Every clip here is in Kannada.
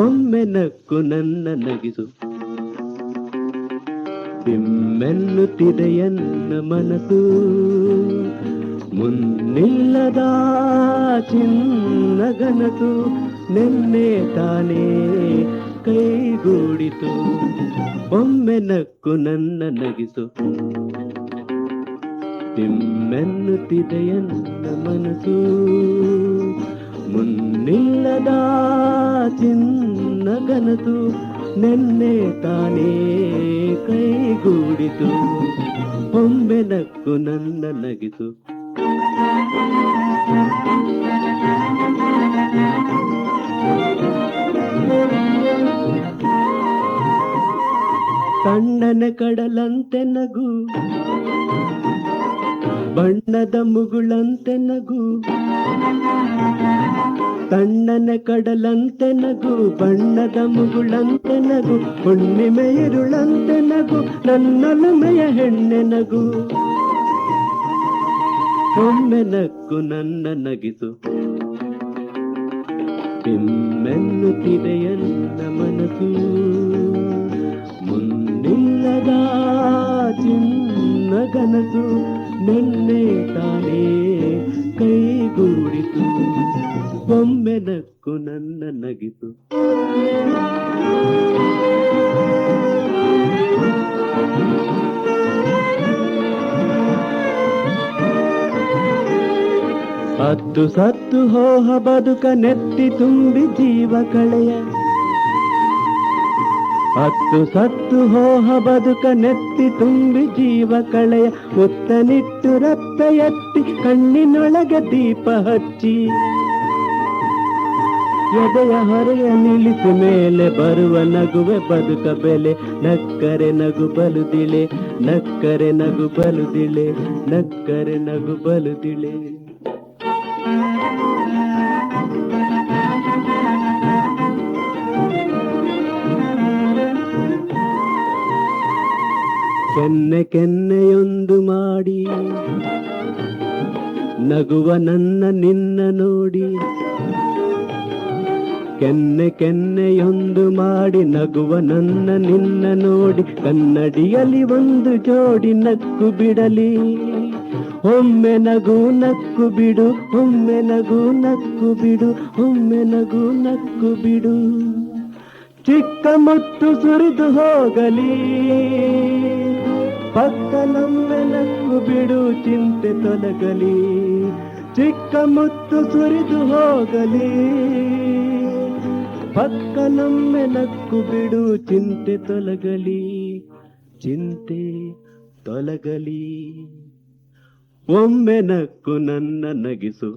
ಒಮ್ಮೆ ನಕ್ಕು ನನ್ನ ನಗಿಸು. ಬಿಮ್ಮೆನ್ನುತ್ತಿದೆ ಎನ್ನ ಮನಸ್ಸು, ಮುನ್ನಿಲ್ಲದ ಚಿನ್ನಗನಸು ನೆನ್ನೆ ತಾನೇ ಕೈಗೂಡಿತು. ಒಮ್ಮೆ ನಕ್ಕು ನನ್ನ ನಗಿಸು. ಬಿಮ್ಮೆನ್ನುತ್ತಿದೆ ಎನ್ನ ಮನಸ್ಸು, ಮುನ್ನಿಲ್ಲದ ಚಿನ್ನಗನಸು ನೆನ್ನೆ ತಾನೇ ಕೈಗೂಡಿತು. ಒಮ್ಮೆ ನಕ್ಕು ನನ್ನ ನಗಿಸು. ತಣ್ಣನೆ ಕಡಲಂತೆ ನಗು, ಬಣ್ಣದ ಮುಗುಳಂತೆ ನಗು. ತಣ್ಣನೆ ಕಡಲಂತೆ ನಗು, ಬಣ್ಣದ ಮುಗುಳಂತೆ ನಗು. ಹುಣ್ಣಿಮೆ ಇರುಳಂತೆ ನಗು, ನನ್ನೊಲುಮೆಯ ಹೆಣ್ಣೆ ನಗು. ಒಮ್ಮೆ ನಕ್ಕು ನನ್ನ ನಗಿಸು. ಬಿಮ್ಮೆನ್ನುತ್ತಿದೆ ಎನ್ನ ಮನಸ್ಸು, ಮುನ್ನಿಲ್ಲದ ಚಿನ್ನಗನಸು ನೆನ್ನೆ ತಾನೇ ಕೈಗೂಡಿತು. ಒಮ್ಮೆ ನಕ್ಕು ನನ್ನ ನಗಿಸು. ಹತ್ತು ಸತ್ತು ಹೋಹ ಬದುಕ ನೆತ್ತಿ ತುಂಬಿ ಜೀವ ಕಳೆಯ. ಹತ್ತು ಸತ್ತು ಹೋಹ ಬದುಕ ನೆತ್ತಿ ತುಂಬಿ ಜೀವ ಕಳೆಯ. ಮುತ್ತನಿಟ್ಟು ರಕ್ತ ಎತ್ತಿ ಕಣ್ಣಿನೊಳಗೆ ದೀಪ ಹಚ್ಚಿ, ಎದೆಯ ಹೊರೆಯ ನಿಲ್ಲಿಸಿ ಮೇಲೆ ಬರುವ ನಗುವೆ ಬದುಕ ಬೆಲೆ. ನಕ್ಕರೆ ನಗು ಬಲುದಿಳೆ, ನಕ್ಕರೆ ನಗು ಬಲುದಿಳೆ, ನಕ್ಕರೆ ನಗು ಬಲುದಿಳೆ. ಕೆನ್ನೆ ಕೆನ್ನೆಯೊಂದು ಮಾಡಿ ನಗುವ ನನ್ನ ನಿನ್ನ ನೋಡಿ. ಕೆನ್ನೆ ಕೆನ್ನೆಯೊಂದು ಮಾಡಿ ನಗುವ ನನ್ನ ನಿನ್ನ ನೋಡಿ. ಕನ್ನಡಿಯಲ್ಲಿ ಒಂದು ಜೋಡಿ ನಕ್ಕು ಬಿಡಲಿ. ಒಮ್ಮೆ ನಗು ನಕ್ಕು ಬಿಡು, ಒಮ್ಮೆ ನಗು ನಕ್ಕು ಬಿಡು, ಒಮ್ಮೆ ನಗು ನಕ್ಕು ಬಿಡು. ಚಿಕ್ಕ ಮುತ್ತು ಸುರಿದು ಹೋಗಲಿ, ಪಕ್ಕನೊಮ್ಮೆ ನಕ್ಕು ಬಿಡು, ಚಿಂತೆ ತೊಲಗಲಿ. ಚಿಕ್ಕ ಮುತ್ತು ಸುರಿದು ಹೋಗಲಿ, ಪಕ್ಕನೊಮ್ಮೆ ನಕ್ಕು ಬಿಡು, ಚಿಂತೆ ತೊಲಗಲಿ, ಚಿಂತೆ ತೊಲಗಲಿ. ಒಮ್ಮೆ ನಕ್ಕು ನನ್ನ ನಗಿಸು.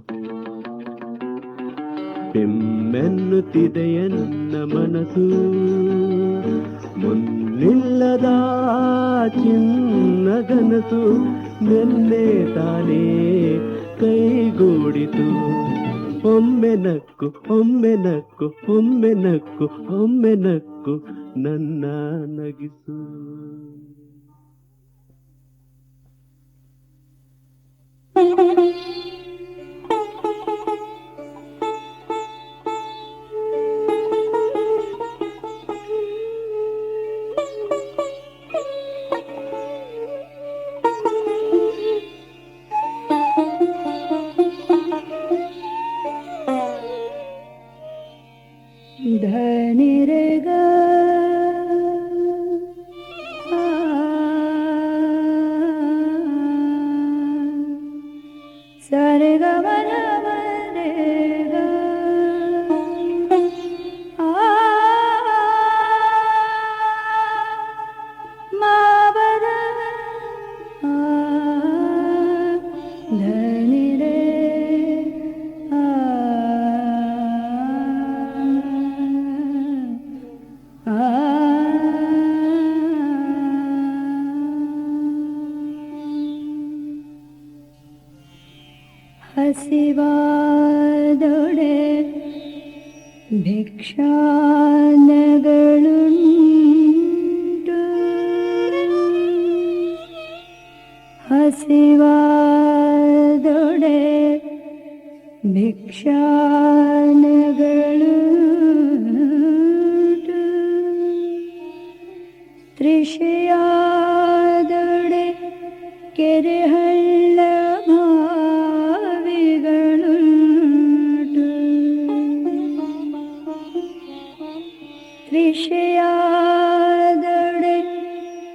ಬೆಮ್ಮೆನ್ನುತ್ತಿದೆ ಎನ್ನ ಮನಸ್ಸು, ಮುನ್ನಿಲ್ಲದ ಚಿನ್ನಗನಸು ನೆನ್ನೆ ತಾನೇ ಕೈಗೂಡಿತು. ಒಮ್ಮೆ ನಕ್ಕು, ಒಮ್ಮೆ ನಕ್ಕು, ಒಮ್ಮೆ ನಕ್ಕು, ಒಮ್ಮೆ ನಕ್ಕು ನನ್ನ ನಗಿಸು. ಧನಿ ರೇ ಗ ಸರೆ ಗ ಮನ ಮರೆ ಗ ಮಾ ಬದ ಧನಿ ರೇ ಹಸಿವಾದೊಡೆ ಭಿಕ್ಷಾನಗಳುಂಟು, ಹಸಿವಾದೊಡೆ ಭಿಕ್ಷಾನಗಳುಂಟು. ಕೃಷಿಯಾದೊಡೆ ಕೆರೆಹಳ್ಳ ಬಾವಿಗಳುಂಟು. ಕೃಷಿಯಾದೊಡೆ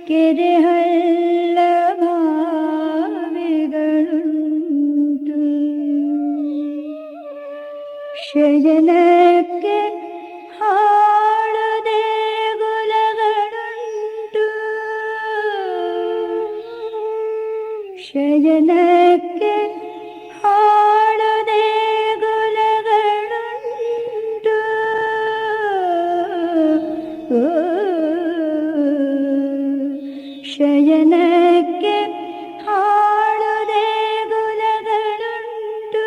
ಕೆರೆಹಳ್ಳ ಬಾವಿಗಳುಂಟು. ಶಯನಕ್ಕೆ ಹಾಳು ದೇಗುಲಗಳುಂಟು. ಶಯನಕ್ಕೆ ಹಾಳು ದೇಗುಲಗಳುಂಟು. ಶಯನಕ್ಕೆ ಹಾಳು ದೇಗುಲಗಳುಂಟು.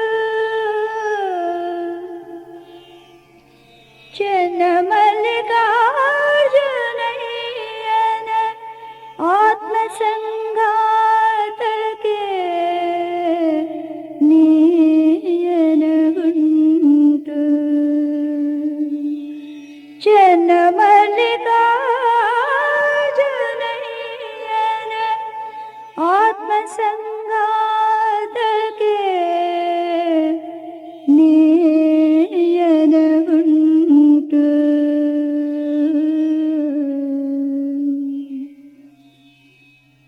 ಚನ್ನಮಲ್ಲಿಕಾರ್ಜುನಯ್ಯನ ಆತ್ಮಸಂಘಾತಕ್ಕೆ ನೀಯನಗುಂಟು. ಚನ್ನಮಲ್ಲಿಕಾರ್ಜುನಯ್ಯನ ಆತ್ಮಸಂಘಾತಕ್ಕೆ ನೀಯನಗುಂಟು.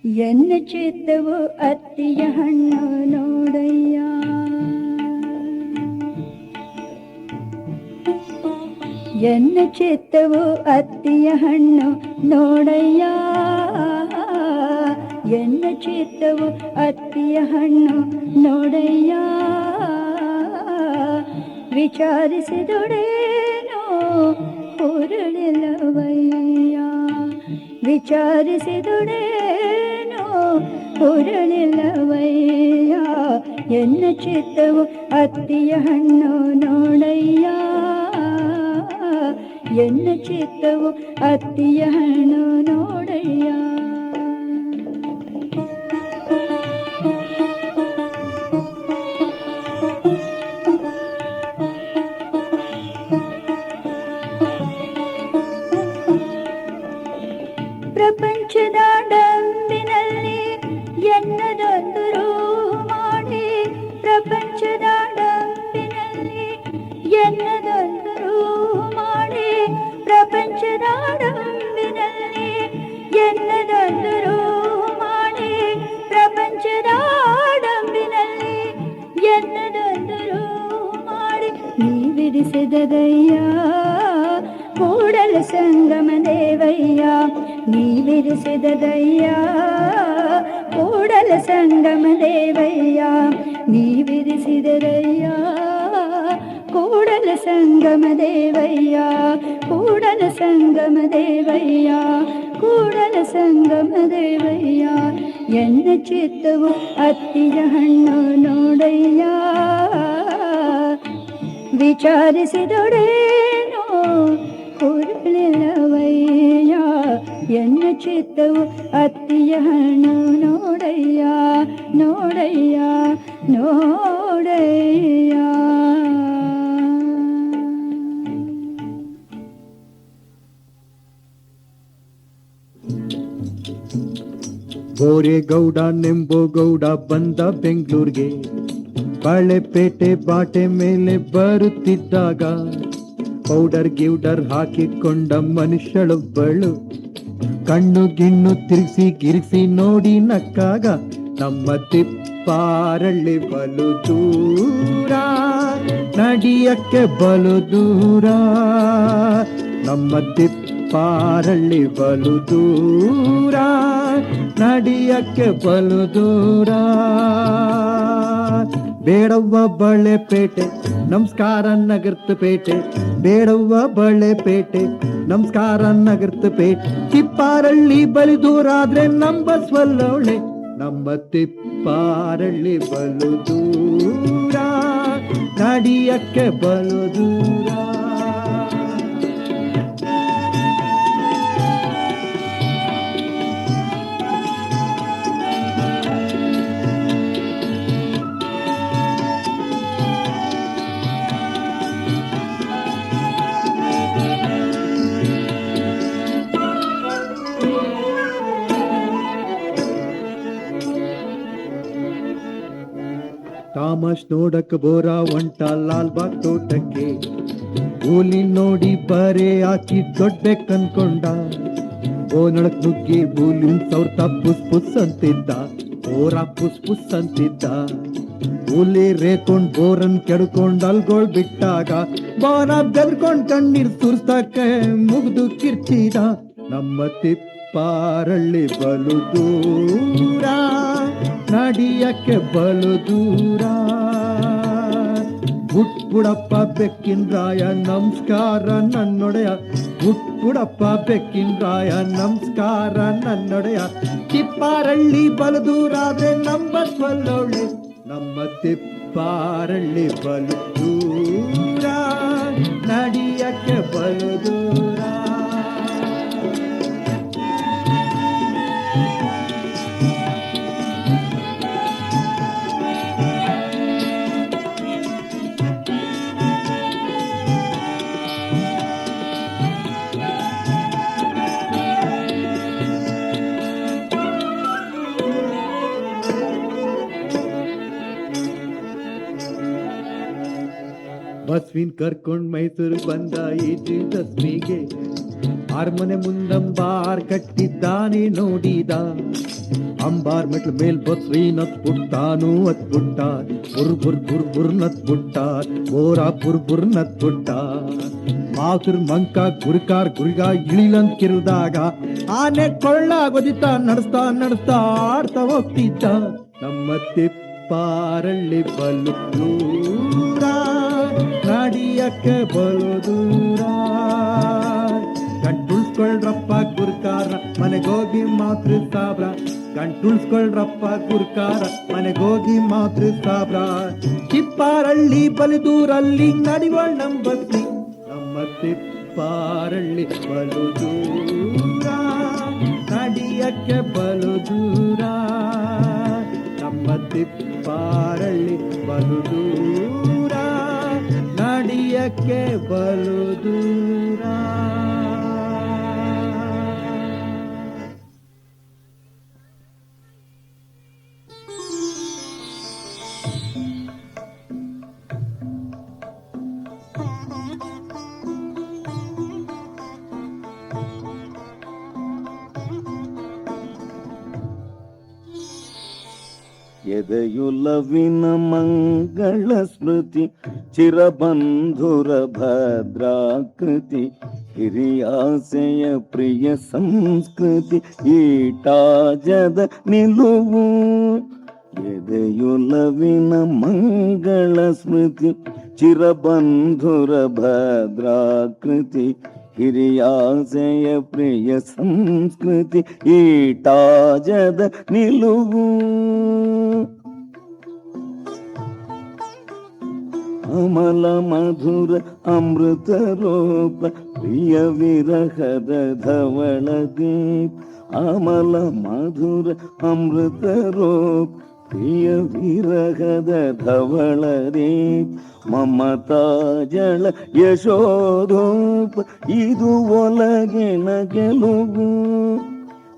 ಎನ್ನ ಚಿತ್ತವು ಅತ್ತಿಯ ಹಣ್ಣು ನೋಡಯ್ಯ. ಎನ್ನ ಚಿತ್ತವು ಅತ್ತಿಯ ಹಣ್ಣು ನೋಡಯ್ಯ. ಎನ್ನ ಚಿತ್ತವು ಅತ್ತಿಯ ಹಣ್ಣು ನೋಡಯ್ಯ. ವಿಚಾರಿಸಿದೊಡೇನೋ ಹುರುಳಿಲ್ಲವಯ್ಯ. ವಿಚಾರಿಸಿದೊಡೇನೋ ಹುರುಳಿಲ್ಲವಯ್ಯ. ಎನ್ನ ಚಿತ್ತವು ಅತ್ತಿಯ ಹಣ್ಣು ನೋಡಯ್ಯ. ಎನ್ನ ಚಿತ್ತವು ಅತ್ತಿಯ ಹಣ್ಣು ನೋಡಯ್ಯ. ಪ್ರಪಂಚದ ಡಂಬಿನಲ್ಲಿ ಎನ್ನದೊಂದು ಮಾಡಿ. ಪ್ರಪಂಚದ ಡಂಬಿನಲ್ಲಿ ಎನ್ನದೊಂದು ಮಾಡಿ. ಪ್ರಪಂಚದ ಡಂಬಿನಲ್ಲಿ ಎನ್ನದೊಂದು ಮಾಡಿ. ಪ್ರಪಂಚದ ಡಂಬಿನಲ್ಲಿ ಎನ್ನದೊಂದು ಮಾಡಿ. ನೀವಿರಿಸಿದ ದಯ್ಯ ಕೂಡಲ ಸಂಗಮ ದೇವಯ್ಯ. ನೀವಿರಿಸಿದ ದಯ್ಯ ಕೂಡಲ ಸಂಗಮ ದೇವಯ್ಯ. ನೀವಿರಿಸಿದ ದಯ್ಯ ಕೂಡಲ ಸಂಗಮ ದೇವಯ್ಯ. ಕೂಡಲ ಸಂಗಮ ದೇವಯ್ಯ. ಕೂಡಲ ಸಂಗಮ ದೇವಯ್ಯ. ಎನ್ನ ಚಿತ್ತವು ಅತ್ತಿಯ ಹಣ್ಣು ನೋಡಯ್ಯ. ವಿಚಾರಿಸಿದೊಡೇನೋ ಹುರುಳಿಲ್ಲವಯ್ಯ. ಎನ್ನ ಚಿತ್ತವು ಅತ್ತಿಯ ಹಣ್ಣು ನೋಡಯ್ಯ. ನೋಡಯ್ಯ ನೋಡಯ್ಯ. ಬೋರೇಗೌಡ ನೆಂಬೋಗೌಡ ಬಂದ ಬೆಂಗಳೂರಿಗೆ. ಬಾಳೆಪೇಟೆ ಬಾಟೆ ಮೇಲೆ ಬರುತ್ತಿದ್ದಾಗ ಪೌಡರ್ ಗಿೌಡರ್ ಹಾಕಿಕೊಂಡ ಮನುಷ್ಯಳೊಬ್ಬಳು ಕಣ್ಣು ಗಿಣ್ಣು ತಿರುಗಿಸಿ ಗಿರಿಸಿ ನೋಡಿ ನಕ್ಕಾಗ ನಮ್ಮ ತಿಪ್ಪಾರಳ್ಳಿ ಬಲು ದೂರ ನಡಿಯಕ್ಕೆ ಬಲು ದೂರ. ನಮ್ಮ ತಿಪ್ಪಾರಳ್ಳಿ ಬಲು ದೂರ ನಡಿಯಕ್ಕೆ ಬಲು ದೂರ. ಬೇಡವ್ವ ಬಳೆಪೇಟೆ ನಮಸ್ಕಾರ ನಗರ್ತ ಪೇಟೆ. ಬೇಡವ್ವ ಬಳೆಪೇಟೆ ನಮಸ್ಕಾರ ನಗರ್ತ ಪೇಟೆ. ತಿಪ್ಪಾರಳ್ಳಿ ಬಲು ದೂರ ಆದ್ರೆ ನಂಬಸ್ವಲ್ಲವಳೆ. ನಮ್ಮ ತಿಪ್ಪಾರಳ್ಳಿ ಬಲು ದೂರ ನಡಿಯಕ್ಕೆ ಬಲು ದೂರ. ತಾಮಸ್ ನೋಡಕ್ ಬೋರ ಒಂಟ ಲಾಲ್ಬಾಗ್ ತೋಟಕ್ಕೆ. ಕೂಲಿ ನೋಡಿ ಬರೆ ಹಾಕಿ ದೊಡ್ಡ ಕನ್ಕೊಂಡ. ಓನಳಕ್ ನುಗ್ಗಿ ಬೂಲಿನ್ ಸೌರ್ತ ಪುಸ್ ಪುಸ್ ಅಂತಿದ್ದ. ಬೋರ ಪುಸ್ ಪುಸ್ ಅಂತಿದ್ದ. ಕೂಲಿ ರೇಕೊಂಡ್ ಬೋರನ್ ಕೆಡ್ಕೊಂಡ್ ಅಲ್ಗೋಳ್ ಬಿಟ್ಟಾಗ ಬೋರ ಬೆದ್ಕೊಂಡ್ ಕಣ್ಣೀರ್ ಸುರ್ಸ್ತಕ್ಕ ಮುಗ್ದು ಕಿರ್ಚಿದ. ನಮ್ಮ ತಿಪ್ಪಾರಳ್ಳಿ ಬಲು ದೂರ, ನಡಿಯಕ್ಕೆ ಬಲು ದೂರ. ಬುಟ್ಬುಡಪ್ಪ ಬೆಕ್ಕಿನ ರಾಯ ನಮಸ್ಕಾರ ನನ್ನೊಡೆಯ. ಬುಟ್ಬುಡಪ್ಪ ಬೆಕ್ಕಿನ ರಾಯ ನಮಸ್ಕಾರ ನನ್ನೊಡೆಯ. ತಿಪ್ಪಾರಳ್ಳಿ ಬಲು ದೂರ ಆದ್ರೆ ನಮ್ಮ ಬಲ್ಲೊಳ್ಳೆ. ನಮ್ಮ ತಿಪ್ಪಾರಳ್ಳಿ ಬಲು ದೂರ, ನಡಿಯಕ್ಕೆ ಬಲು ದೂರ. ಬಸ್ವಿನ್ ಕರ್ಕೊಂಡ್ ಮೈಸೂರು ಬಂದ ಈಜು ದಸ್ಮಿಗೆ. ಅರಮನೆ ಮುಂದಂಬಾರ್ ಕಟ್ಟಿದ್ದಾನೆ ನೋಡಿದ. ಅಂಬಾರ್ ಮೆಟ್ಲ ಮೇಲ್ ಬಸ್ವಿನ್ ಹತ್ಬಿಟ್ಟಾನು ಹತ್ಬಿಟ್ಟ. ಬುರ್ ಬುರ್ ಬುರ್ ಬುರ್ ನತ್ಬಿಟ್ಟ. ಬೋರ ಬುರ್ ಬುರ್ ನತ್ಬಿಟ್ಟ. ಮಾಸುರ್ ಮಂಕ ಗುರುಕಾರ್ ಗುರಿಗ ಇಳಿಲಂತಿರುದಾಗ ಆನೆ ಕೊಳ್ಳ ಗೊದಿತ ನಡೆಸ್ತಾ ನಡೆಸ್ತಾ ಆಡ್ತಾ ಹೋಗ್ತಿದ್ದ. ನಮ್ಮ ತಿಪ್ಪಾರಳ್ಳಿ ಬಲು ದೂರ, ನಡಿಯಕ್ಕೆ ಬಲು ದೂರ. ಗಂಟುಳ್ಸ್ಕೊಳ್ರಪ್ಪ ಗುರ್ಕಾರ ಮನೆಗೋಗಿ ಮಾತೃ ಸಾಬ್ರ. ಗಂಟುಳ್ಸ್ಕೊಳ್ರಪ್ಪ ಗುರ್ಕಾರ ಮನೆಗೋಗಿ ಮಾತೃ ಸಾಬ್ರ. ತಿಪ್ಪಾರಳ್ಳಿ ಬಲು ದೂರಲ್ಲಿ ನಡಿವಳ್ ನಂಬತ್ತಿ. ನಮ್ಮ ತಿಪ್ಪಾರಳ್ಳಿ ಬಲು ದೂರ, ನಡಿಯಕ್ಕೆ ಬಲು ದೂರ. ನಮ್ಮ ತಿಪ್ಪಾರಳ್ಳಿ ಬಲು ದೂರ, ನಡಿಯಕ್ಕೆ ಬಲು ದೂರ. ಎದೆಯುಲವಿನ ಮಂಗಳ ಸ್ಮೃತಿ, ಚಿರಬಂಧುರ ಭದ್ರಾಕೃತಿ, ಹಿರಿಯಾಸೆಯ ಪ್ರಿಯ ಸಂಸ್ಕೃತಿ, ಈಟಾಜದ ನಿಲುವು. ಎದೆಯುಲವಿನ ಮಂಗಳ ಸ್ಮೃತಿ, ಚಿರಬಂಧುರ ಭದ್ರಾಕೃತಿ, ಹಿರಿಯಾಸೆಯ ಪ್ರಿಯ ಸಂಸ್ಕೃತಿ, ಈಟಾಜದ ನಿಲುವು. ಅಮಲ ಮಧುರ ಅಮೃತ ರೂಪ, ಪ್ರಿಯ ವಿರಹದ ಧವಳ ದೀಪ. ಅಮಲ ಮಧುರ ಅಮೃತ ರೂಪ, ಪ್ರಿಯ ವಿರಹದ ಧವಳ ದೀಪ. ಮಮತಾ ಜಳ ಯಶೋಧೂಪ, ಇದು ಒಲಗಿನ ಗೆಲುವು.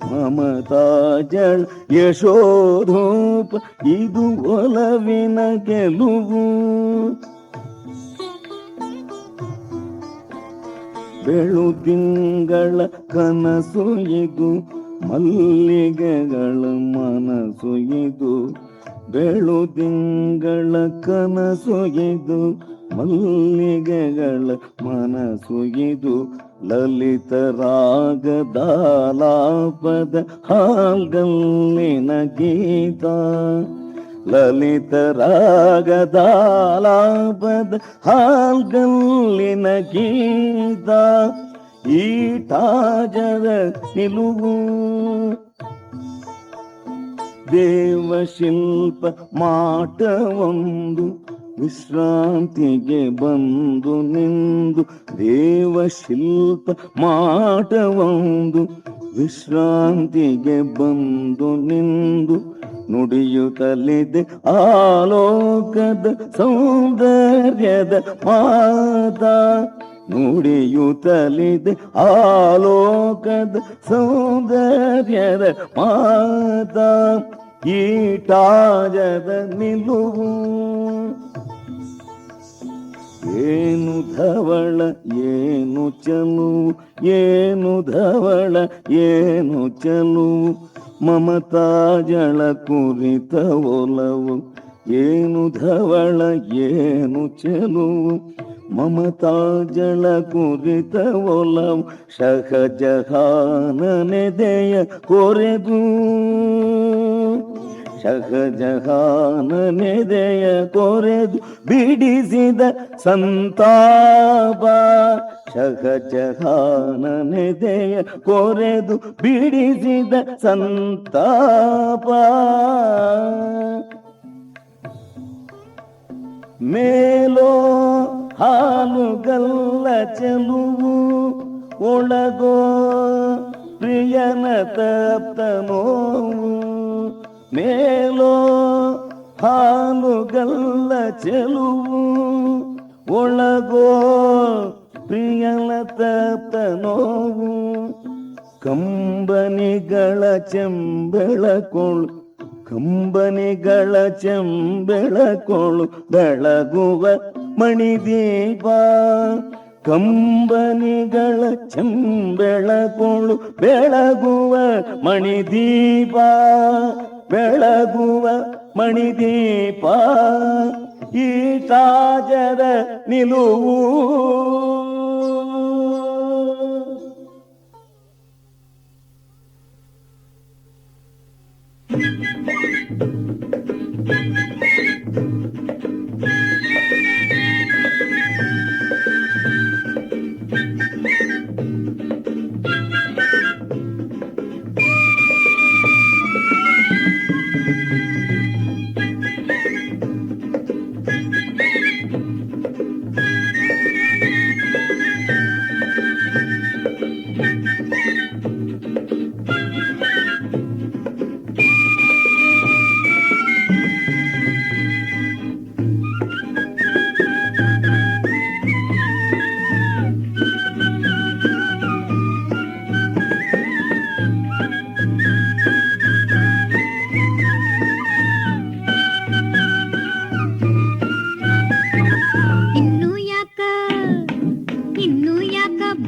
ಮಮತಾ ಜಳ ಯಶೋಧೂಪ, ಇದು ಒಲವಿನ ಗೆಲುವು. ಬೆಳು ತಿಂಗಳ ಕನಸು ಇದು, ಮಲ್ಲಿಗೆಗಳ ಮನಸ್ಸು ಇದು. ಬೆಳು ತಿಂಗಳ ಕನಸು ಇದು, ಮಲ್ಲಿಗೆಗಳ ಮನಸ್ಸು ಇದು. ಲಲಿತ ರಾಗದಾಲಾಪದ ಹಾಲ್ಗಲ್ಲಿನ ಗೀತ. ಲಲಿತ ರಾಗದಾಲಾಪದ ಹಾಲ್ಗಲ್ಲಿನ ಗೀತ. ಈಟಾಜದ ನಿಲುವು. ದೇವಶಿಲ್ಪ ಮಾಟವೊಂದು, ವಿಶ್ರಾಂತಿಗೆ ಬಂದು ನಿಂದು. ದೇವಶಿಲ್ಪ ಮಾಟವೊಂದು, ವಿಶ್ರಾಂತಿಗೆ ಬಂದು ನಿಂದು. ನುಡಿಯುತ್ತಲಿದೆ ಆಲೋಕದ ಸೌಂದರ್ಯದ ಮಾತ. ನುಡಿಯುತ್ತಲಿದೆ ಆಲೋಕದ ಸೌಂದರ್ಯದ ಮಾತ. ಈಟಾಜದ ನಿಲುವು. ಏನು ಧವಳ ಏನು ಚಲು, ಏನು ಧವಳ ಏನು ಚಲು, ಮಮತಾಜಳ ಕುರಿತ ಒಲವು. ಏನು ಧವಳ ಏನು ಚೆಲುವು, ಮಮತಾಜಳ ಕುರಿತ ಒಲವು. ಸಹಜಹಾನನೆದೆಯ ಕೊರೆದು, ಸಹಜಹಾನನೆದೆಯ ಕೊರೆದು ಬಿಡಿಸಿದ ಸಂತಾಪ. ಸಹಜಹಾನನೆದೆಯ ಕೊರೆದು ಬಿಡಿಸಿದ ಸಂತಾಪ. ಮೇಲೋ ಹಾಲುಗಲ್ಲ ಚೆಲುವು, ಒಳಗೋ ಪ್ರಿಯನ ತಪ್ತ ನೋವು. ಮೇಲೋ ಹಾಲುಗಲ್ಲ ಚೆಲುವು, ಒಳಗೋ ಪ್ರಿಯನ ತಪ್ತ ನೋವು. ಕಂಬನಿಗಳ ಚೆಂಬೆಳಕೊಳು, ಕಂಬನಿಗಳ ಚೆಂಬೆಳಕೊಳು ಬೆಳಗುವ ಮಣಿದೀಪ. ಕಂಬನಿಗಳ ಚೆಂಬೆಳಕೊಳು ಬೆಳಗುವ ಮಣಿದೀಪ, ಬೆಳಗುವ ಮಣಿದೀಪ. ಈ ತಾಜದ ನಿಲುವು.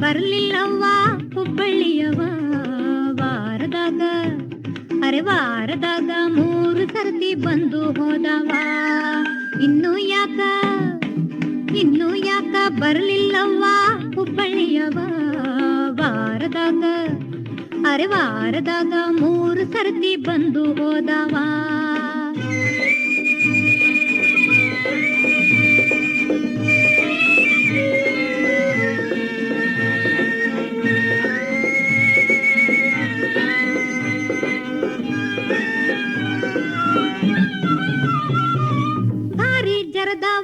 ಬರ್ಲಿಲ್ಲವ್ವ ಹುಬ್ಬಳ್ಳಿಯವ ವಾರದಾಗ, ಅರೆ ವಾರದಾಗ 3 ಸರ್ತಿ ಬಂದು ಹೋದವ. ಇನ್ನು ಯಾಕ ಬರ್ಲಿಲ್ಲವ್ವ ಹುಬ್ಬಳ್ಳಿಯವ ವಾರದಾಗ, ಅರೆ ವಾರದಾಗ 3 ಸರ್ತಿ ಬಂದು ಹೋದವ.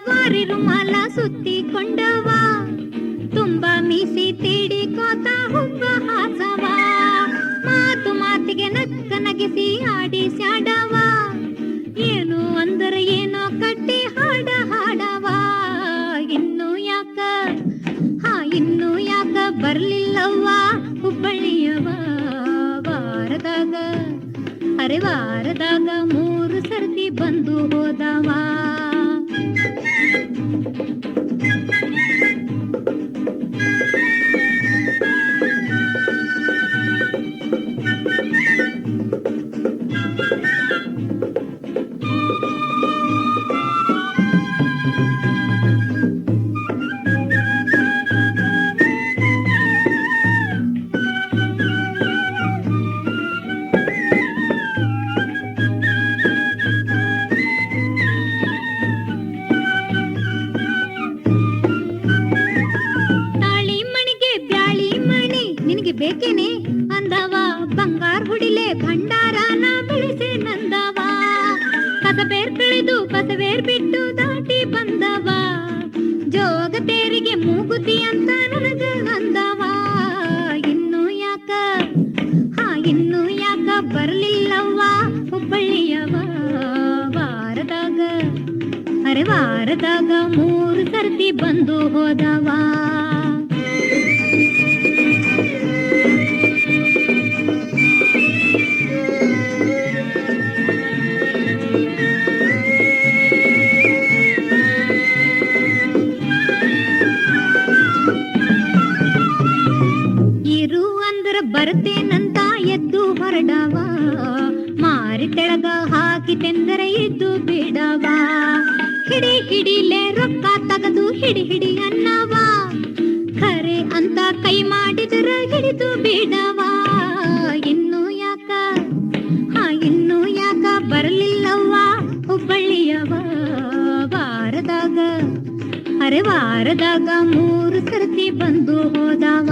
ವಾರಿ ರುಮಾಲ ಸುತ್ತಿಕೊಂಡವ, ತುಂಬ ಮೀಸಿ ತೀಡಿಕೋತ ಹುಬ್ಬ ಹಾಸವ. ಮಾತು ಮಾತಿಗೆ ನಕ್ಕ ನಗಿಸಿ ಆಡಿ ಸ್ಯಾಡವ, ಏನು ಅಂದರ ಏನೋ ಕಟ್ಟಿ ಹಾಡ ಹಾಡವ. ಇನ್ನು ಯಾಕ ಬರ್ಲಿಲ್ಲವ್ವ ಹುಬ್ಬಳ್ಳಿಯವ ವಾರದಾಗ, ಅರೆ ವಾರದಾಗ 3 ಸರ್ತಿ ಬಂದು ಹೋದವ. ಬೇಕೇನೆ ಅಂದವ, ಬಂಗಾರ ಹುಡಿಲೆ ಭಂಡಾರನ ಬೆಳೆಸೆ ನಂದವ. ಕಸಬೇರ್ ಕಳೆದು ಕಸಬೇರ್ ಬಿಟ್ಟು ದಾಟಿ ಬಂದವ, ಜೋಗ ತೇರಿಗೆ ಮೂಗುತಿ ಅಂತ ನನಗ ಅಂದವ. ಇನ್ನು ಯಾಕ ಬರ್ಲಿಲ್ಲವ್ವ ಹುಬ್ಬಳ್ಳಿಯವ ವಾರದಾಗ, ಅರೆ ವಾರದಾಗ 3 ಸರ್ತಿ ಬಂದು ಹೋದವ. ಎಂತೆಂದರೆ ಇದ್ದು ಬಿಡವ. ಹಿಡಿ ಹಿಡಿಲೆ ರೊಕ್ಕ ತಗದು ಹಿಡಿ ಹಿಡಿ ಅನ್ನವ. ಖರೆ ಅಂತ ಕೈ ಮಾಡಿದರ ಹಿಡಿದು ಬಿಡವ. ಇನ್ನು ಯಾಕ ಇನ್ನು ಯಾಕ ಬರಲಿಲ್ಲವ್ವ ಹುಬ್ಬಳ್ಳಿಯವ. ವಾರದಾಗ ವಾರದಾಗ 3 ಸರ್ತಿ ಬಂದು ಹೋದವ.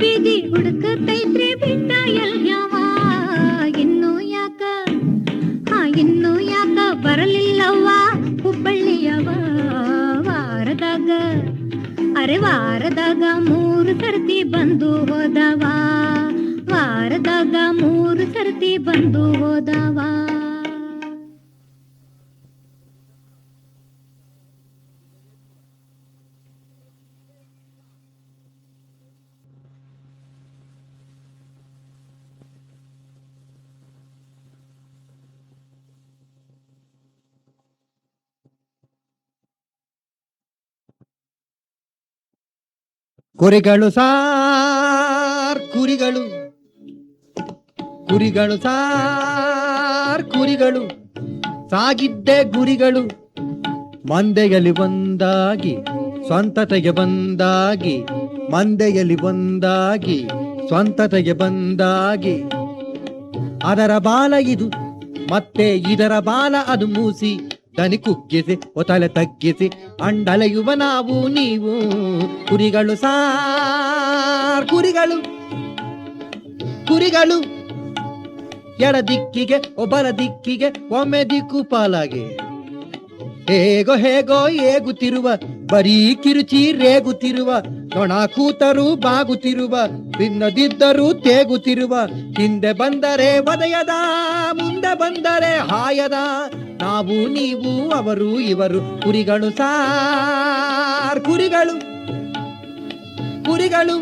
ಬೀದಿ ಹುಡುಕತೈತ್ರಿ ಬಿಟ್ಟ ಎಲ್ಯವ. ಇನ್ನು ಯಾಕ ಬರಲಿಲ್ಲವ್ವ ಹುಬ್ಬಳ್ಳಿಯವ. ವಾರದಾಗ 3 ಸರ್ತಿ ಬಂದು ಹೋದವ. ವಾರದಾಗ 3 ಸರ್ತಿ ಬಂದು ಹೋದವ. ಕುರಿಗಳು ಸಾರ್ ಕುರಿಗಳು, ಕುರಿಗಳು ಸಾರ್ ಕುರಿಗಳು, ಸಾಗಿದ್ದೆ ಗುರಿಗಳು ಮಂದೆಯಲ್ಲಿ ಒಂದಾಗಿ ಸ್ವಂತತೆಗೆ ಬಂದಾಗಿ. ಮಂದೆಯಲ್ಲಿ ಒಂದಾಗಿ ಸ್ವಂತತೆಗೆ ಬಂದಾಗಿ. ಅದರ ಬಾಲ ಇದು ಮತ್ತೆ ಇದರ ಬಾಲ ಅದು ಮೂಸಿ. ದನಿ ಕುಗ್ಗಿಸಿ ಒತಲೆ ತಗ್ಗಿಸಿ ಅಂಡಲೆಯುವ ನಾವು ನೀವು. ಕುರಿಗಳು ಸಾರ್ ಕುರಿಗಳು, ಕುರಿಗಳು ಎಡ ದಿಕ್ಕಿಗೆ ಒಬ್ಬರ ದಿಕ್ಕಿಗೆ ಒಮ್ಮೆ ದಿಕ್ಕು ಪಾಲಾಗೆ. ಹೇಗೋ ಹೇಗೋ ಏಗುತ್ತಿರುವ ಬರೀ ಕಿರುಚಿ ರೇಗುತ್ತಿರುವ. ನೊಣ ಕೂತರೂ ಬಾಗುತ್ತಿರುವ ಭಿನ್ನದಿದ್ದರೂ ತೇಗುತ್ತಿರುವ. ಹಿಂದೆ ಬಂದರೆ ವದಯದ ಮುಂದೆ ಬಂದರೆ ಹಾಯದ. ನಾವು ನೀವು ಅವರು ಇವರು. ಕುರಿಗಳು ಸಾರ್ ಕುರಿಗಳು, ಕುರಿಗಳು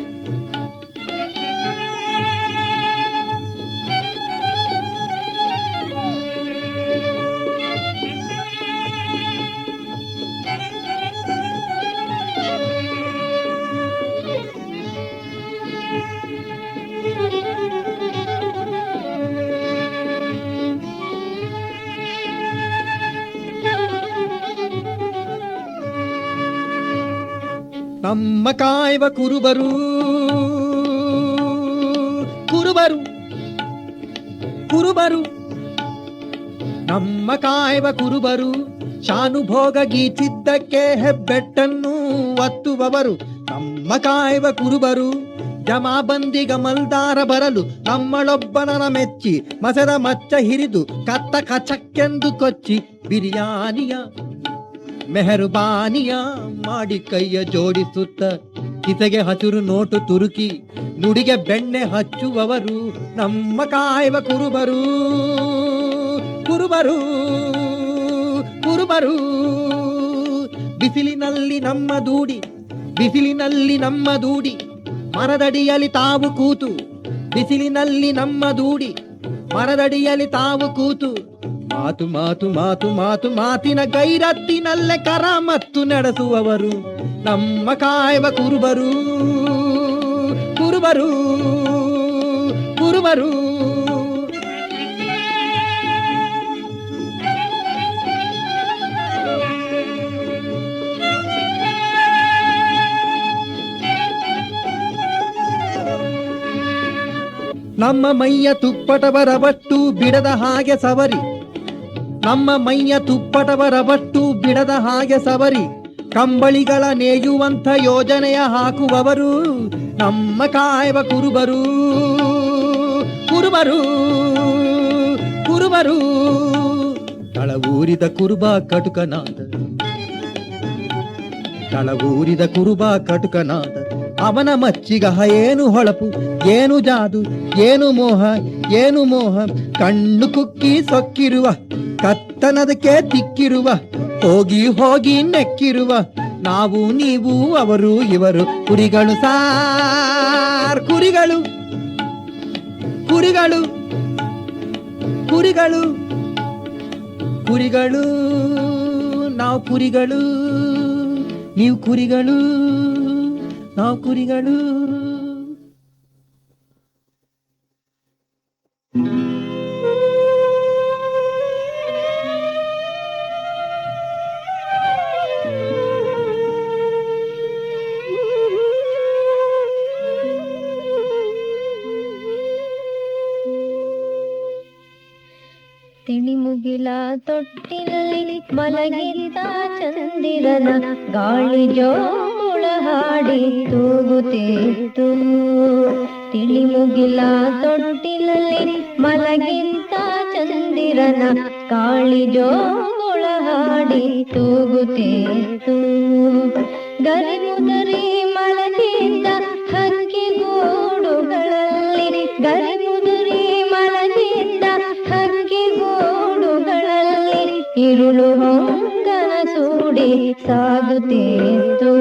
ನಮ್ಮ ಕಾಯುವ ಕುರುಬರು, ಕುರುಬರು ಕುರುಬರು ನಮ್ಮ ಕಾಯುವ ಕುರುಬರು. ಶಾನುಭೋಗ ಗೀಚಿದ್ದಕ್ಕೆ ಹೆಬ್ಬೆಟ್ಟನ್ನು ಒತ್ತುವವರು. ನಮ್ಮ ಕಾಯುವ ಕುರುಬರು. ಜಮಾಬಂದಿ ಗಮಲ್ದಾರ ಬರಲು ನಮ್ಮಳೊಬ್ಬನ ಮೆಚ್ಚಿ ಮಸದ ಮಚ್ಚ ಹಿರಿದು ಕತ್ತ ಕಚಕ್ಕೆಂದು ಕೊಚ್ಚಿ. ಬಿರಿಯಾನಿಯ ಮೆಹರುಬಾನಿಯ ಮಾಡಿ ಕೈಯ ಜೋಡಿಸುತ್ತ ಕಿಸೆಗೆ ಹಸಿರು ನೋಟು ತುರುಕಿ ನುಡಿಗೆ ಬೆಣ್ಣೆ ಹಚ್ಚುವವರು. ನಮ್ಮ ಕಾಯುವ ಕುರುಬರು, ಕುರುಬರು ಕುರುಬರು. ಬಿಸಿಲಿನಲ್ಲಿ ನಮ್ಮ ದೂಡಿ, ಬಿಸಿಲಿನಲ್ಲಿ ನಮ್ಮ ದೂಡಿ ಮರದಡಿಯಲ್ಲಿ ತಾವು ಕೂತು. ಬಿಸಿಲಿನಲ್ಲಿ ನಮ್ಮ ದೂಡಿ ಮರದಡಿಯಲ್ಲಿ ತಾವು ಕೂತು. ಮಾತು ಮಾತು ಮಾತು ಮಾತು ಮಾತಿನ ಗೈರತ್ತಿನಲ್ಲೇ ಕರಾಮತ್ತು ನಡೆಸುವವರು. ನಮ್ಮ ಕಾಯುವ ಕುರುಬರು, ಕುರುಬರು ಕುರುಬರು. ನಮ್ಮ ಮೈಯ ತುಪ್ಪಟವರ ಬಟ್ಟು ಬಿಡದ ಹಾಗೆ ಸವರಿ. ನಮ್ಮ ಮೈಯ ತುಪ್ಪಟವರ ಬಟ್ಟು ಬಿಡದ ಹಾಗೆ ಸವರಿ. ಕಂಬಳಿಗಳ ನೇಯುವಂಥ ಯೋಜನೆಯ ಹಾಕುವವರು. ನಮ್ಮ ಕಾಯುವ ಕುರುಬರು, ಕುರುಬರು ಕುರುಬರು ತಳವೂರಿದ ಕುರುಬ ಕಟುಕನಾದ ತಳವೂರಿದ ಕುರುಬ ಕಟುಕನಾದ ಅವನ ಮಚ್ಚಿಗ ಏನು ಹೊಳಪು ಏನು ಜಾದು ಏನು ಮೋಹ ಕಣ್ಣು ಕುಕ್ಕಿ ಸೊಕ್ಕಿರುವ ಕತ್ತನದಕ್ಕೆ ತಿಕ್ಕಿರುವ ಹೋಗಿ ಹೋಗಿ ನೆಕ್ಕಿರುವ ನಾವು ನೀವು ಅವರು ಇವರು ಕುರಿಗಳು ಸಾರ್ ಕುರಿಗಳು ಕುರಿಗಳು ಕುರಿಗಳು ಕುರಿಗಳು ನಾವು ಕುರಿಗಳು ನೀವು ಕುರಿಗಳು ನಾವು ಕುರಿಗಳು. ತಿಳಿಮುಗಿಲ ತೊಟ್ಟಿನಲ್ಲಿ ಮಲಗಿದ್ದ ಚಂದಿರನ ಗಾಳಿ ಜೋಳ ಹಾಡಿ ತೂಗುತ್ತಿತ್ತು. ತಿಳಿಮುಗಿಲ ತೊಟ್ಟಿನಲ್ಲಿ ಮಲಗಿದ್ದ ಚಂದಿರನ ಗಾಳಿ ಜೋಳ ಹಾಡಿ ತೂಗುತ್ತಿತ್ತು. ಗರಿಮುದರಿ ಮಲಗಿದ್ದ ಹಕ್ಕಿಗೂಡುಗಳಲ್ಲಿ ಗರಿಮುದರಿ ಮಲಗಿದ್ದ ಹಕ್ಕಿಗೂಡುಗಳಲ್ಲಿ ಇರುಳು ಹೊಂಗನ ಸೂಡಿ ಸಾಗುತ್ತಿತ್ತು.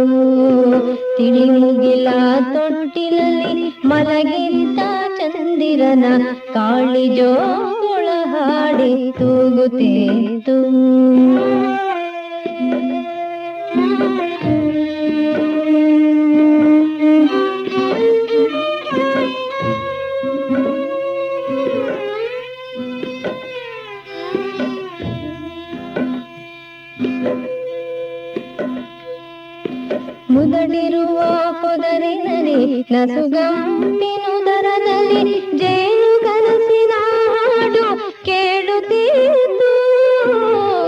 ತಿಳಿಮುಗಿಲ ತೊಟ್ಟಿಲಲ್ಲಿ ಮಲಗಿದ್ದ ಚಂದಿರನ ಕಾಳಿ ಜೋಳ ಹಾಡಿ ತೂಗುತ್ತಿತ್ತು. ಮುದಡಿರುವ ಪೊದರಿನಲ್ಲಿ ನಸುಗಂಪಿನುದರದಲ್ಲಿ ಜೇನು ಕನಸಿನ ಹಾಡು ಕೇಳುತ್ತಿದ್ದು.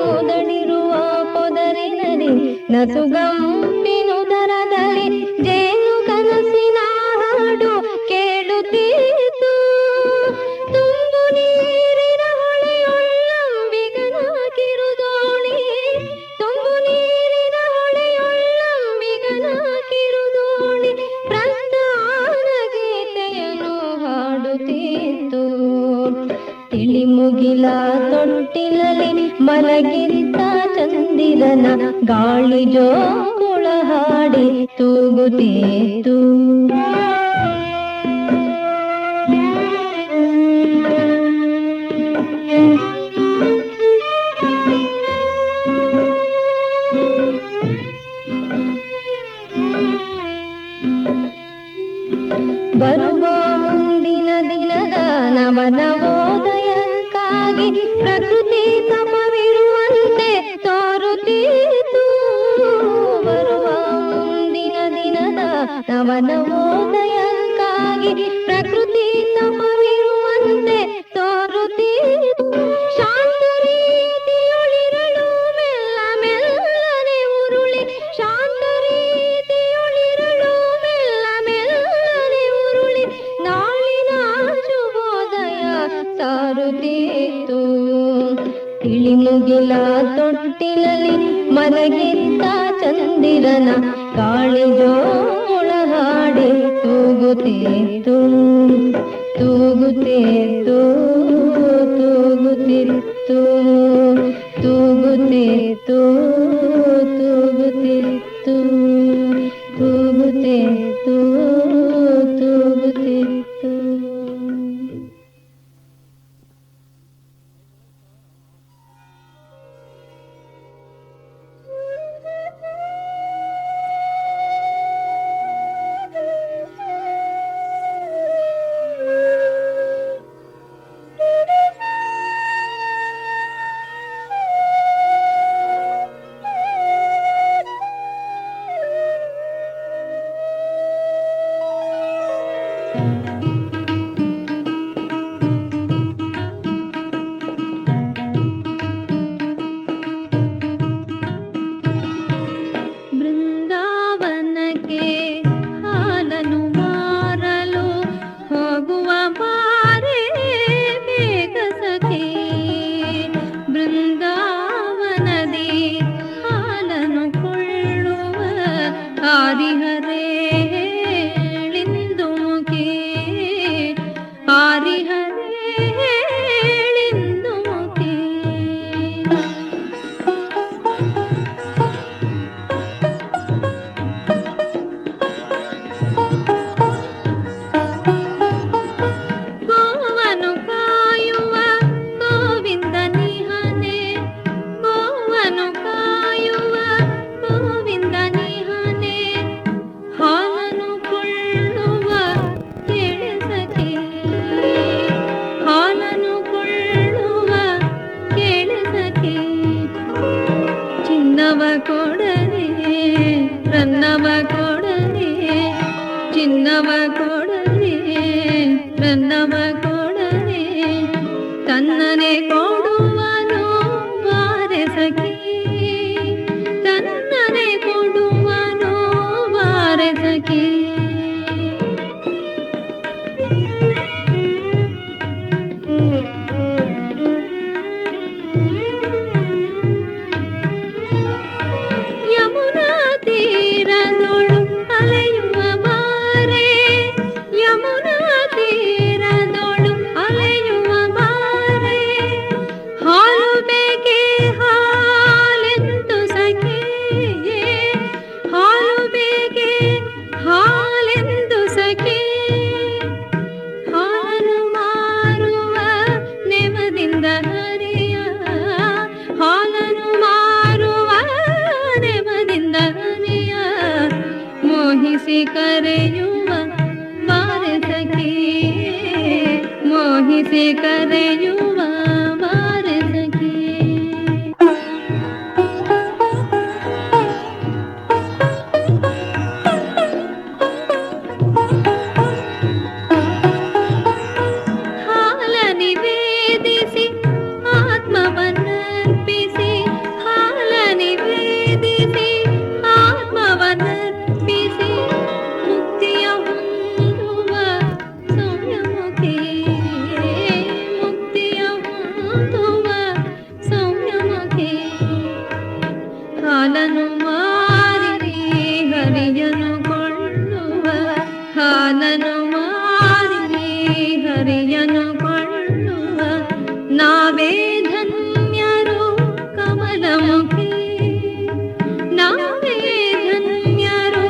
ಮುದಡಿರುವ ಪೊದರಿನಲ್ಲಿ ನಸುಗಂಪಿನುದರದಲ್ಲಿ ಜೇನು ಕನಸಿನ ಹಾಡು ಕೇಳುತ್ತಿದ್ದು. ತುಂಬು ನೀರಿನ ಹೊಳೆಯೊಳ್ಳಂಬಿಗನ ಕಿರುದೋಣಿ ತುಂಬು ನೀರಿನ ಹೊಳೆಯೊಳ್ಳಂಬಿಗನ ಕಿರುದೋಣಿ ಪ್ರಸ್ಥಾನ ಗೀತೆಯನ್ನು ಹಾಡುತ್ತಿತ್ತು. ತಿಳಿಮುಗಿಲ ತೊಟ್ಟಿಲಲ್ಲಿ ಮಲಗಿದ್ದ ಚಂದಿರನ ಗಾಳಿ ಜೋಳ ಹಾಡಿ ತೂಗುತ್ತಿತ್ತು. ಬರುವ ಮುಂದಿನ ದಿನದ ನವನವೋದಯಕ್ಕಾಗಿ ಪ್ರಕೃತಿ ತಪವಿರುವಂತೆ ತೋರುತ್ತಿತ್ತು. ಬರುವ ಮುಂದಿನ ದಿನದ ನವನವೋದಯಕ್ಕಾಗಿ ಪ್ರಕೃತಿ ತಪವಿರುವಂತೆ ತೋರುತ್ತಿತ್ತು. ಶಾಂತ ರೀತಿಯೊಳಿರಳು ಮೆಲ್ಲ ಮೆಲ್ಲನೆ ಉರುಳಿ ಶಾಂತ ರೀತಿಯೊಳಿರಳು ಮೆಲ್ಲ ಮೆಲ್ಲನೆ ಉರುಳಿ ನಾಳಿನ ಶುಭೋದಯ ಸಾರುತ್ತಿತ್ತು. ತಿಳಿಮುಗಿಲ ತೊಟ್ಟಿಲಲ್ಲಿ ಮಲಗಿದ್ದ ಚಂದಿರನ ಗಾಳಿ ಜೋಳ ಹಾಡಿ ತೂಗುತ್ತಿತ್ತು. ತೂಗುತ್ತಿತ್ತು ತೂಗುತ್ತಿತ್ತು ತೂಗುತ್ತಿತ್ತು ತೂಗುತ್ತಿತ್ತು ತೂಗುತ್ತಿತ್ತು ತೂಗುತ್ತಿತ್ತು. ಸಖಿ ಬೃಂದಾವನದಿ ಹಾಲನು ಕೊಳ್ಳುವ ಆರಿಹರೇಳಿಂದು ಮುಖಿ ಆರಿಹರೇಳಿಂದು ಮುಖಿ ಗೋವನು ಕಾಯುವ ಗೋವಿಂದ ನಿಹನೆ ಗೋವನು ಕಾಯುವ ಗೋವಿಂದ ನಿಹನೆ ಹಾಲನು ಕೊಳ್ಳುವ ಕೇಳೆ ಸಖಿ ಹಾಲನು ಕೊಳ್ಳುವ ಕೇಳೆ ಸಖಿ ಚಿನ್ನವ ಕೊಡರೆ ರನ್ನವ ಕೊಡರೆ ಚಿನ್ನವ ಕೊಡರೆ ರನ್ನವ ಕೊಡರೆ ತನ್ನನೆ ಕೊಡುವನು ಬಾರೆ ಸಖಿ ತನ್ನನೆ ಕೊಡುವನು ಬಾರೆ ಸಖಿ ಯಮುನಾ ತೀರದೊಳು ಅಲೆಯುವ ಬಾರೆ ಯಮುನಾ ತೀರದೊಳು ಅಲೆಯುವ ಬಾರೆ ಹಾಲು ಬೇಕೆ ಹಾಲೆಂದು ಸಖಿ ಹಾಲು ಬೇಕೆ ಹಾಲೆಂದು ಸಖಿ ಹಾಲು ಮಾರುವ ನೆವದಿಂದ ಹರಿಯ ಹಾಲನು ಮಾರುವ ನೆವದಿಂದ ಹರಿಯ ಮೋಹಿಸಿ ಕರೆಯುವ ಬಾರೆ ಸಖಿ ಮೋಹಿಸಿ ಕರೆಯುವ ಬಾರೆ ಸಖಿ ಹಾಲ ನಿವೇದಿಸಿ ಆತ್ಮವನ್ನರ್ಪಿಸಿ ಹಾಲ ನಿವೇದಿಸಿ ಆತ್ಮವನ್ನರ್ಪಿಸಿ ಮುಕ್ತಿಯ ಹೊಂದುವ ಸೌಮ್ಯಮುಖಿ ಮುಕ್ತಿಯ ಹೊಂದುವ ಸೌಮ್ಯಮುಖಿ ಹಾಲನು ಮಾರಿ ಹರಿಯನು ಕೊಳ್ಳುವ ಹಾಲನು ಮಾರಿ ಹರಿಯನು ಕೊಳ್ಳುವ ನಾವೇ ಧನ್ಯರು ಕಮಲಮುಖಿ ನಾವೇ ಧನ್ಯರು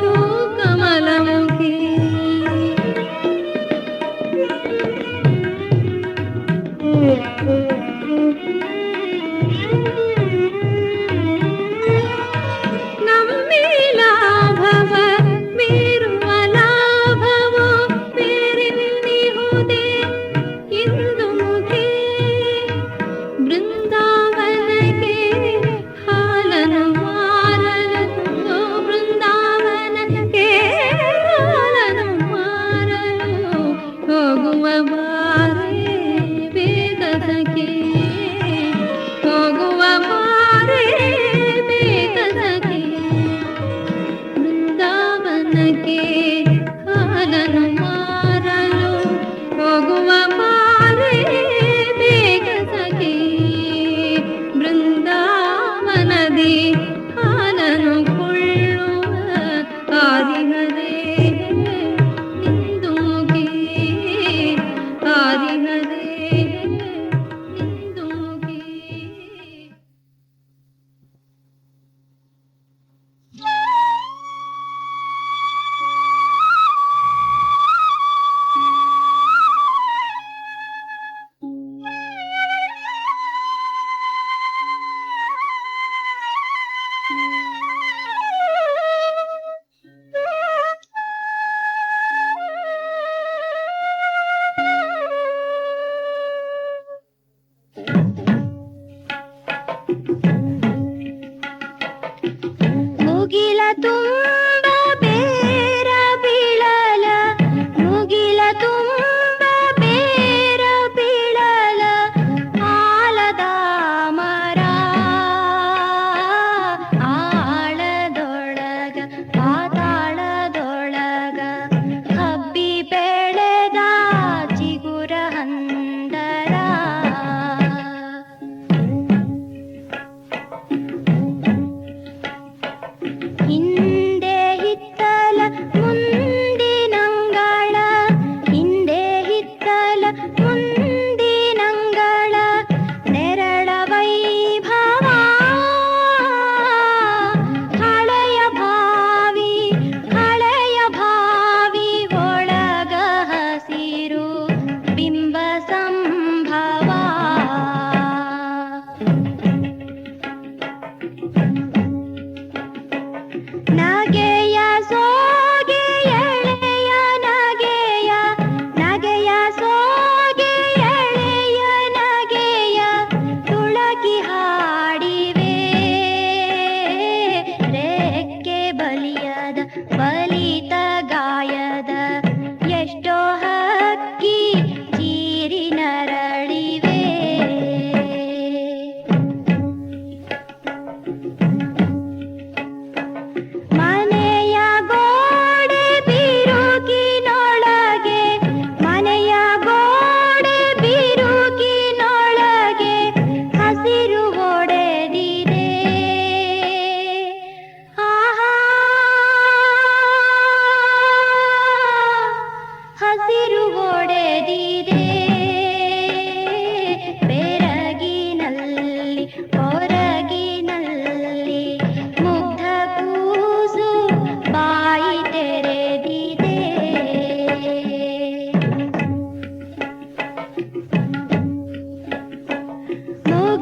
ಕಮಲಮುಖಿ ನಮ್ಮಿ ಲಾಭವ ಮೀರುವ ಲಾಭವೋ ಬೇರೆಲ್ಲಿಹುದೇ ಇಂದು ಮುಖಿ ಬೃಂದಾವನಕ್ಕೆ ಹಾಲನು ಮಾರಲು ಬೃಂದಾವನಕ್ಕೆ ಹಾಲನು ಮಾರಲು ಹೋಗುವ ಬಾರೆ ಬೇಗ ಸಖಿ ಹೋಗುವ ಬಾರೆ ಬೇಗ ಸಖಿ ಬೃಂದಾವನಕ್ಕೆ ಹಾಲನು ಮಾರಲು ಹೋಗುವ ಬಾರೆ ಬೇಗ ಸಖಿ ಬೃಂದಾವನದಿ ಹಾಲನು ಕೊಳ್ಳುವ ಆರಿಹರೇ ನಿಂದು ಮುಖಿ ಆರಿಹರೇ ನಿಂದು ಮುಖಿ ಮುಗಿಲ ತುಂಬ ಬೇರ ಬೀಳಲ ಮುಗಿಲ ತುಂಬ ಬೇರ ಬೀಳಲ ಆಲದ ಮರ ಆಳದೊಳಗ ಪಾತಾಳದೊಳಗ ಹಬ್ಬಿ ಬೆಳೆದ ಚಿಗುರ ಹಂದರ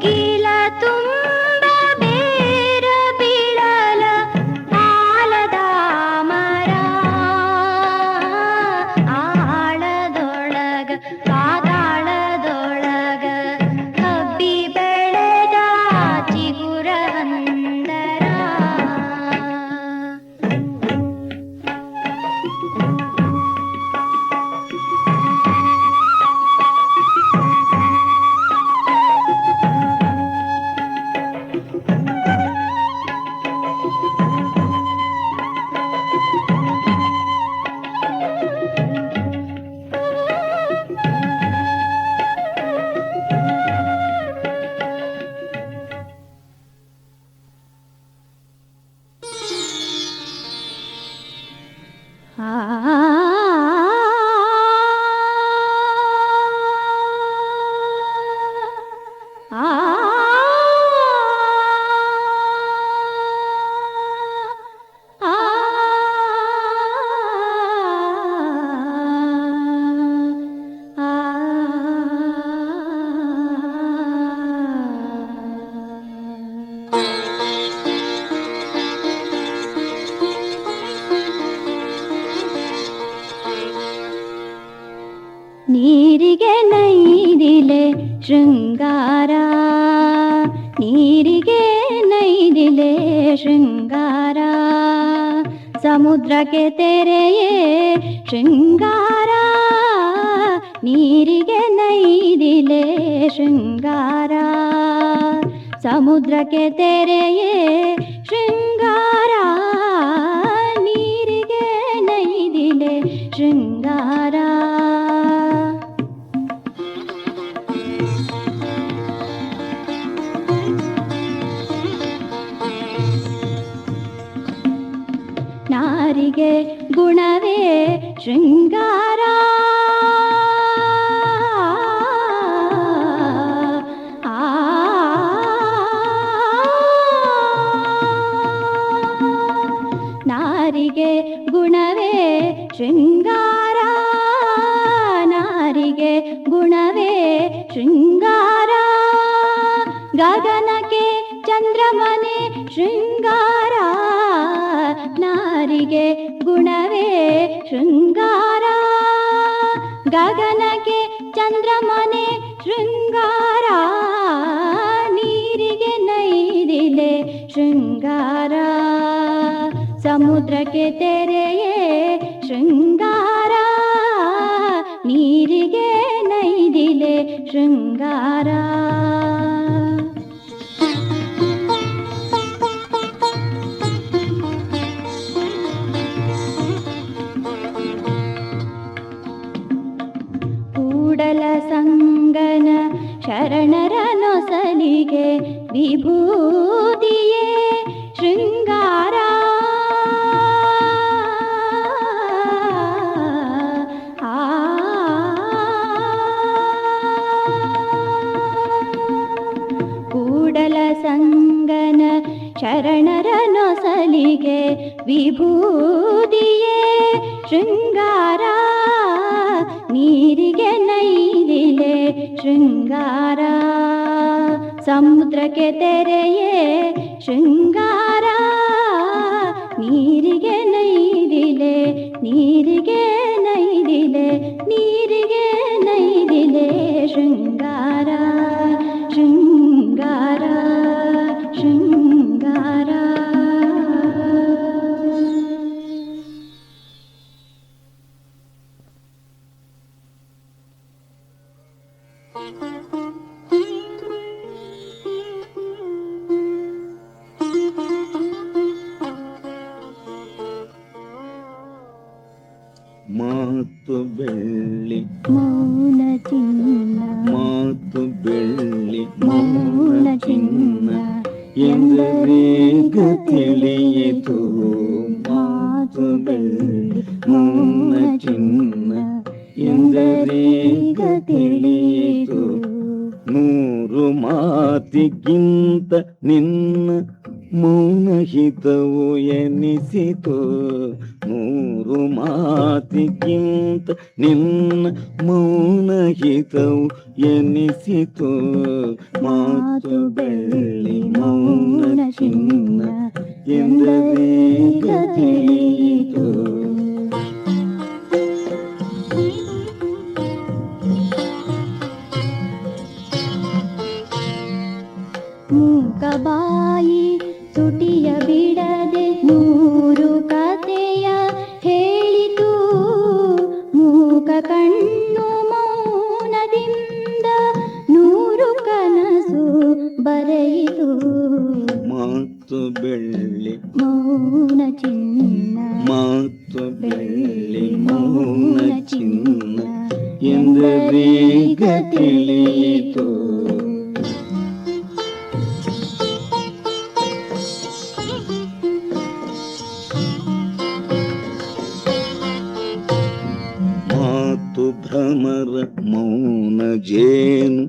ಮುಗಿಲ ತುಂಬ ಬೇರ ಬೀಳಲ ಆಲದ ಮರ ಆಳದೊಳಗ ಪಾತಾಳದೊಳಗ ಹಬ್ಬಿ ಬೆಳೆದ ಚಿಗುರ ಹಂದರ ನೀರಿಗೆ ನೈದಿಲೆ ಶೃಂಗಾರ ನೀರಿಗೆ ನೈದಿಲೆ ಶೃಂಗಾರ ಸಮುದ್ರಕ್ಕೆ ತೆರೆಯೇ ಶೃಂಗಾರ ನೀರಿಗೆ ನೈದಿಲೆ ಶೃಂಗಾರ ಸಮುದ್ರಕ್ಕೆ ತೆರೆಯೇ ಶೃಂಗಾರ ನೀರಿಗೆ ನೈದಿಲೆ ಶೃಂಗಾರ ನಾರಿಗೆ ಗುಣವೇ ಶೃಂಗಾರ ನಾರಿಗೆ ಗುಣವೇ ಶೃಂಗಾರ ನಾರಿಗೆ ಗುಣವೇ ಶೃಂಗಾರ ಗಗನಕ್ಕೆ ಚಂದ್ರಮನೆ ಶೃಂಗಾರ ನಾರಿಗೆ ಗುಣವೇ ಶೃಂಗಾರ ಗಗನಕ್ಕೆ ಚಂದ್ರಮನೆ ಶೃಂಗಾರ ನೀರಿಗೆ ನೈದಿಲೆ ಶೃಂಗಾರ ಸಮುದ್ರಕ್ಕೆ ತೆರೆಯೇ ಶೃಂಗಾರ ನೀರಿಗೆ ನೈದಿಲೆ ಶೃಂಗಾರ ಕೂಡಲ ಸಂಗನ ಶರಣರ ನೊಸಲಿಗೆ ವಿಭೂತಿಯೇ ಶೃಂಗಾರ ಕೂಡಲ ಸಂಗನ ಶರಣರ ನೊಸಲಿಗೆ ವಿಭೂತಿಯೇ ಶೃಂಗಾರ ನೀರಿಗೆ ನೈದಿಲೆ ಶೃಂಗಾರ ಸಮುದ್ರಕ್ಕೆ ತೆರೆಯೇ ಶೃಂಗಾರ ನೀರಿಗೆ ನೈದಿಲೆ ನೀರಿಗೆ ನೈದಿಲೆ ನೀರಿಗೆ ನೈದಿಲೆ ಶೃಂಗಾರ ಶೃಂಗಾರ ಶೃಂಗಾರ ಮಾತು ಬೆಳ್ಳಿ ಮೌನ ಚಿನ್ನ ಮಾತು ಬೆಳ್ಳಿ ಮೌನ ಚಿನ್ನ ಎಂದರೇಗ ತಿಳಿಯಿತು ಮಾತು ಬೆಳ್ಳಿ ಮೌನ ಚಿನ್ನ ಎಂದರೇಗ ತಿಳಿಯಿತು ನೂರು ಮಾತಿಗಿಂತ ನಿನ್ನ ಮೌನ ಹಿತವು ಎನಿಸಿತು ನೂರು ಮಾತಿಗಿಂತ ನಿನ್ನ ಮೌನ ಹಿತವು ಎನಿಸಿತು. ಮಾತು ಬೆಳ್ಳಿ ಮೌನ ಚಿನ್ನ ಎಂದರೇಗ ತಿಳಿಯಿತು. ಮೂಕಬಾಯಿ ತುಟಿಯ ಬಿಡದೆ ನೂರು ಕಥೆಯ ಹೇಳಿತು. ಮೂಕ ಕಣ್ಣು ಮೌನದಿಂದ ನೂರು ಕನಸು ಬರೆಯಿತು. ಮಾತು ಬೆಳ್ಳಿ ಮೌನ ಚಿನ್ನ ಮಾತು ಬೆಳ್ಳಿ ಮೌನ ಚಿನ್ನ ಎಂದರೇಗ ತಿಳಿಯಿತು. ಮಾತು ಭ್ರಮರ ಮೌನ ಜೇನು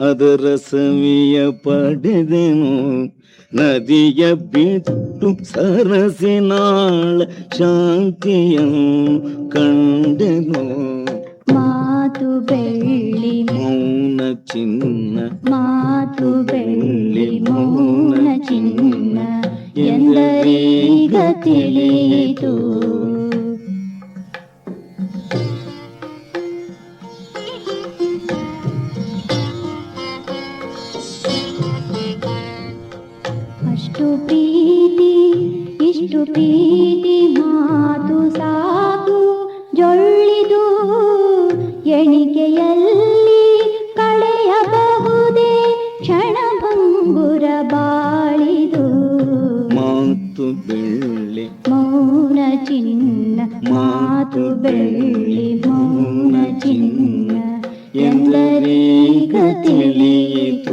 ಅದರ ಸವಿಯ ಪಡೆದೆನು. ನದಿಯ ಬಿಟ್ಟು ಸರಸಿನಾಳ ಶಾಂತಿಯನ್ನು ಕಂಡೆನು. ಮಾತು ಬೆಳ್ಳಿ ಮೌನ ಚಿನ್ನ ಮಾತು ಬೆಳ್ಳಿ ಮೌನ ಚಿನ್ನ ಎಂದರೀಗ ತಿಳಿಯಿತು. ಅಷ್ಟು ಪ್ರೀತಿ ಇಷ್ಟು ಪ್ರೀತಿ ಮಾತು ಸಾಕು ಜೊಳ್ಳಿದು. ಎಣಿಕೆಯಲ್ಲಿ ಕಳೆಯಬಹುದೇ ಕ್ಷಣಭಂಗುರ ಬಾಳಿದು. ಮಾತು ಬೆಳ್ಳಿ ಮೌನ ಚಿನ್ನ ಮಾತು ಬೆಳ್ಳಿ ಮೌನ ಚಿನ್ನ ಎಂದರೀಗ ತಿಳಿಯಿತು.